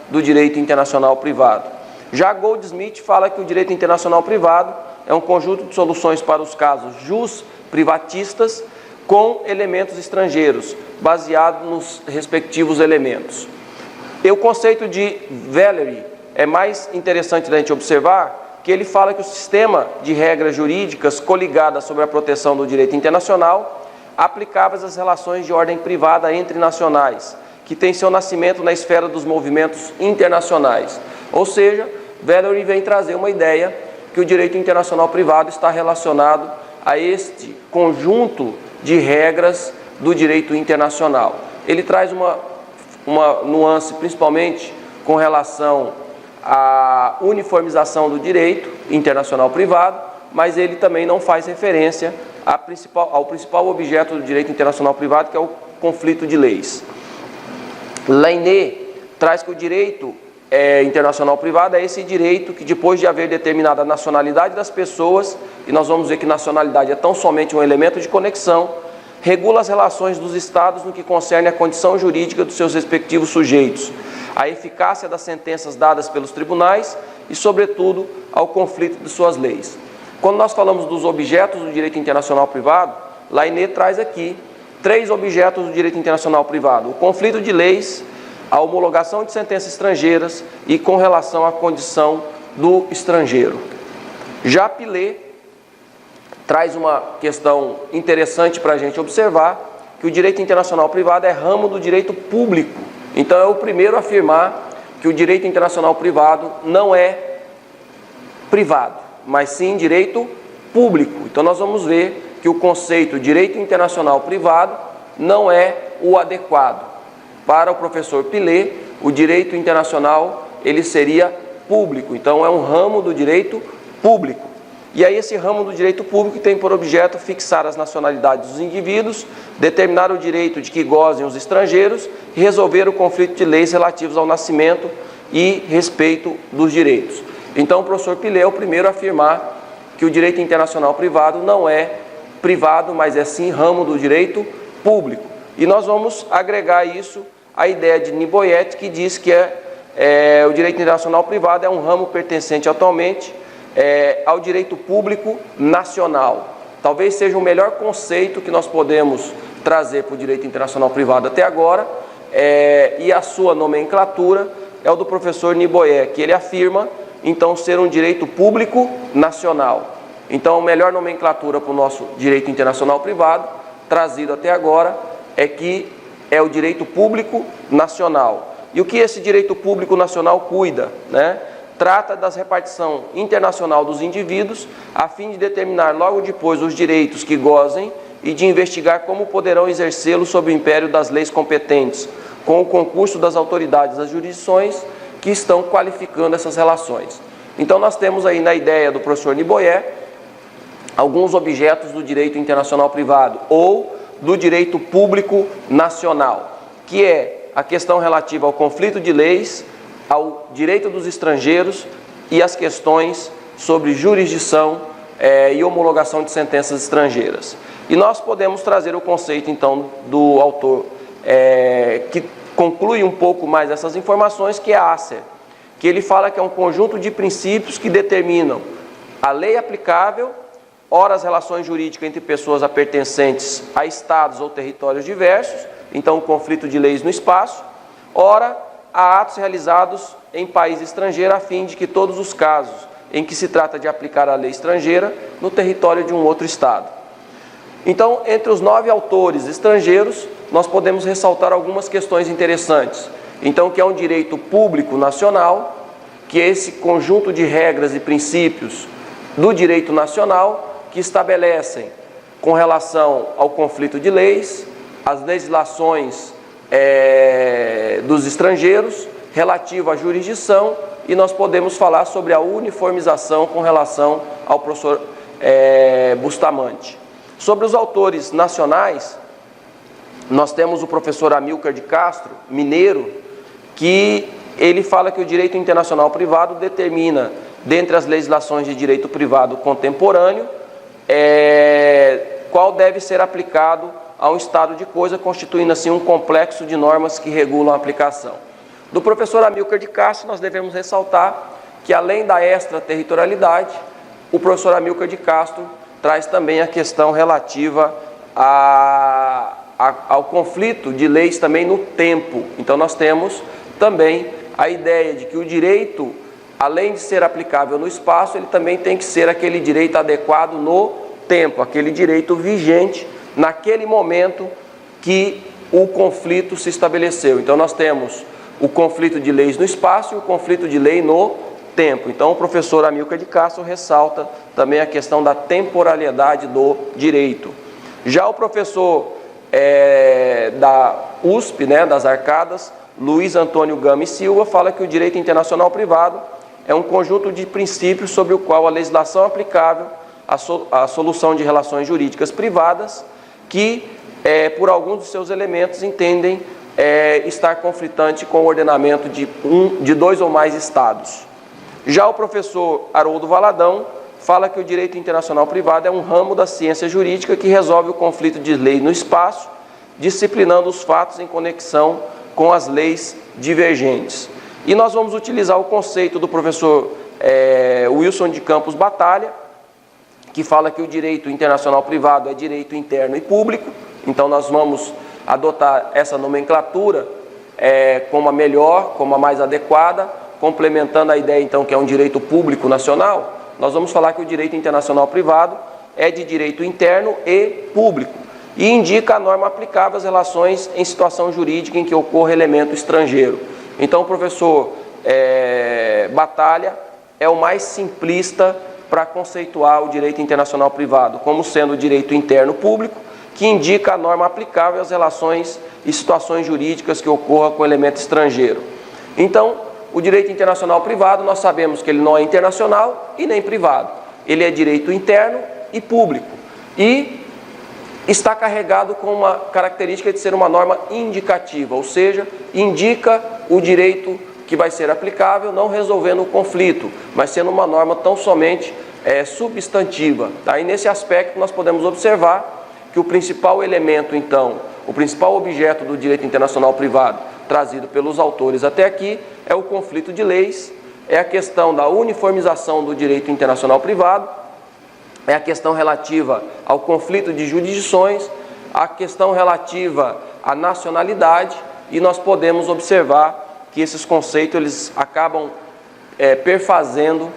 do direito internacional privado. Já Goldsmith fala que o direito internacional privado é um conjunto de soluções para os casos jus privatistas com elementos estrangeiros, baseado nos respectivos elementos. E o conceito de Valery é mais interessante da gente observar, que ele fala que o sistema de regras jurídicas coligadas sobre a proteção do direito internacional, aplicáveis às relações de ordem privada entre nacionais, que tem seu nascimento na esfera dos movimentos internacionais. Ou seja, Valery vem trazer uma ideia que o direito internacional privado está relacionado a este conjunto de regras do direito internacional. Ele traz uma nuance, principalmente com relação à uniformização do direito internacional privado, mas ele também não faz referência ao principal objeto do direito internacional privado, que é o conflito de leis. Lainé traz que o direito internacional privado é esse direito que, depois de haver determinada a nacionalidade das pessoas, e nós vamos ver que nacionalidade é tão somente um elemento de conexão, regula as relações dos Estados no que concerne à condição jurídica dos seus respectivos sujeitos, a eficácia das sentenças dadas pelos tribunais e, sobretudo, ao conflito de suas leis. Quando nós falamos dos objetos do direito internacional privado, Lainé traz aqui 3 objetos do direito internacional privado: o conflito de leis, a homologação de sentenças estrangeiras e com relação à condição do estrangeiro. Já Pilet traz uma questão interessante para a gente observar, que o direito internacional privado é ramo do direito público. Então é o primeiro a afirmar que o direito internacional privado não é privado, mas sim direito público. Então nós vamos ver que o conceito direito internacional privado não é o adequado. Para o professor Pilet, o direito internacional ele seria público, então é um ramo do direito público. E aí esse ramo do direito público tem por objeto fixar as nacionalidades dos indivíduos, determinar o direito de que gozem os estrangeiros e resolver o conflito de leis relativos ao nascimento e respeito dos direitos. Então o professor Pilet é o primeiro a afirmar que o direito internacional privado não é privado, mas é sim ramo do direito público. E nós vamos agregar isso à ideia de Niboyet, que diz que o direito internacional privado é um ramo pertencente atualmente ao direito público nacional. Talvez seja o melhor conceito que nós podemos trazer para o direito internacional privado até agora, e a sua nomenclatura é o do professor Niboyet, que ele afirma, então, ser um direito público nacional. Então, a melhor nomenclatura para o nosso direito internacional privado, trazido até agora, é que é o direito público nacional. E o que esse direito público nacional cuida, né? Trata da repartição internacional dos indivíduos, a fim de determinar logo depois os direitos que gozem e de investigar como poderão exercê-los sob o império das leis competentes, com o concurso das autoridades das jurisdições que estão qualificando essas relações. Então nós temos aí na ideia do professor Niboyet alguns objetos do direito internacional privado ou do direito público nacional, que é a questão relativa ao conflito de leis, ao direito dos estrangeiros e as questões sobre jurisdição e homologação de sentenças estrangeiras. E nós podemos trazer o conceito, então, do autor que conclui um pouco mais essas informações, que é a Acer, que ele fala que é um conjunto de princípios que determinam a lei aplicável, ora as relações jurídicas entre pessoas pertencentes a estados ou territórios diversos, então o conflito de leis no espaço, ora a atos realizados em país estrangeiro, a fim de que todos os casos em que se trata de aplicar a lei estrangeira no território de um outro estado. Então, entre os 9 autores estrangeiros, nós podemos ressaltar algumas questões interessantes. Então, que é um direito público nacional, que é esse conjunto de regras e princípios do direito nacional que estabelecem, com relação ao conflito de leis, as legislações dos estrangeiros, relativo à jurisdição, e nós podemos falar sobre a uniformização com relação ao professor Bustamante. Sobre os autores nacionais, nós temos o professor Amílcar de Castro, mineiro, que ele fala que o direito internacional privado determina, dentre as legislações de direito privado contemporâneo, qual deve ser aplicado a um estado de coisa, constituindo assim um complexo de normas que regulam a aplicação. Do professor Amílcar de Castro, nós devemos ressaltar que, além da extraterritorialidade, o professor Amílcar de Castro traz também a questão relativa ao conflito de leis também no tempo. Então, nós temos também a ideia de que o direito, além de ser aplicável no espaço, ele também tem que ser aquele direito adequado no tempo, aquele direito vigente naquele momento que o conflito se estabeleceu. Então, nós temos o conflito de leis no espaço e o conflito de lei no tempo. Então, o professor Amílcar de Castro ressalta também a questão da temporalidade do direito. Já o professor da USP, das Arcadas, Luiz Antônio Gama e Silva, fala que o direito internacional privado é um conjunto de princípios sobre o qual a legislação aplicável à solução de relações jurídicas privadas que, por alguns dos seus elementos, entendem estar conflitante com o ordenamento de dois ou mais estados. Já o professor Haroldo Valadão fala que o direito internacional privado é um ramo da ciência jurídica que resolve o conflito de lei no espaço, disciplinando os fatos em conexão com as leis divergentes. E nós vamos utilizar o conceito do professor Wilson de Campos Batalha, que fala que o direito internacional privado é direito interno e público. Então, nós vamos adotar essa nomenclatura como a melhor, como a mais adequada, complementando a ideia, então, que é um direito público nacional. Nós vamos falar que o direito internacional privado é de direito interno e público e indica a norma aplicável às relações em situação jurídica em que ocorra elemento estrangeiro. Então, o professor Batalha é o mais simplista para conceituar o direito internacional privado como sendo o direito interno público, que indica a norma aplicável às relações e situações jurídicas que ocorram com elemento estrangeiro. Então, o direito internacional privado, nós sabemos que ele não é internacional e nem privado. Ele é direito interno e público. E está carregado com uma característica de ser uma norma indicativa, ou seja, indica o direito que vai ser aplicável, não resolvendo o conflito, mas sendo uma norma tão somente substantiva. Tá? E nesse aspecto nós podemos observar que o principal elemento, então, o principal objeto do direito internacional privado trazido pelos autores até aqui é o conflito de leis, é a questão da uniformização do direito internacional privado, é a questão relativa ao conflito de jurisdições, a questão relativa à nacionalidade, e nós podemos observar que esses conceitos eles acabam perfazendo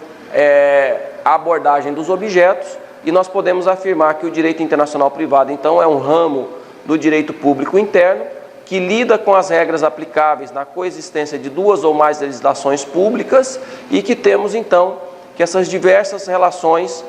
a abordagem dos objetos, e nós podemos afirmar que o direito internacional privado, então, é um ramo do direito público interno, que lida com as regras aplicáveis na coexistência de duas ou mais legislações públicas e que temos, então, que essas diversas relações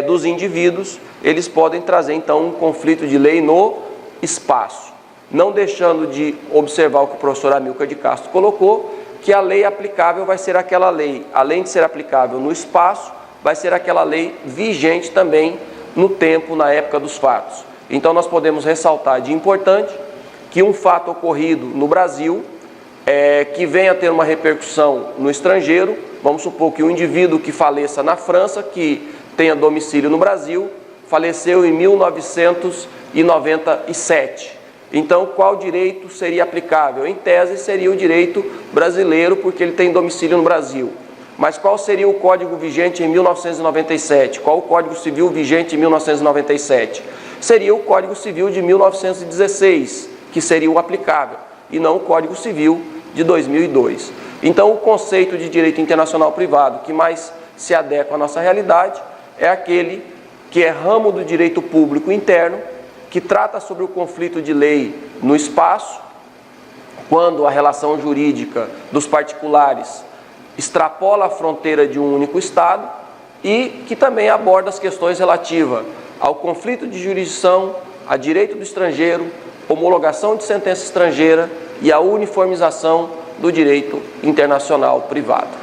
dos indivíduos, eles podem trazer, então, um conflito de lei no espaço. Não deixando de observar o que o professor Amílcar de Castro colocou, que a lei aplicável vai ser aquela lei, além de ser aplicável no espaço, vai ser aquela lei vigente também no tempo, na época dos fatos. Então, nós podemos ressaltar de importante que um fato ocorrido no Brasil, que venha a ter uma repercussão no estrangeiro, vamos supor que um indivíduo que faleça na França, que tenha domicílio no Brasil, faleceu em 1997. Então, qual direito seria aplicável? Em tese, seria o direito brasileiro, porque ele tem domicílio no Brasil. Mas qual seria o Código vigente em 1997? Qual o Código Civil vigente em 1997? Seria o Código Civil de 1916, que seria o aplicável, e não o Código Civil de 2002. Então, o conceito de direito internacional privado que mais se adequa à nossa realidade é aquele que é ramo do direito público interno, que trata sobre o conflito de lei no espaço, quando a relação jurídica dos particulares extrapola a fronteira de um único Estado, e que também aborda as questões relativas ao conflito de jurisdição, a direito do estrangeiro, homologação de sentença estrangeira e a uniformização do direito internacional privado.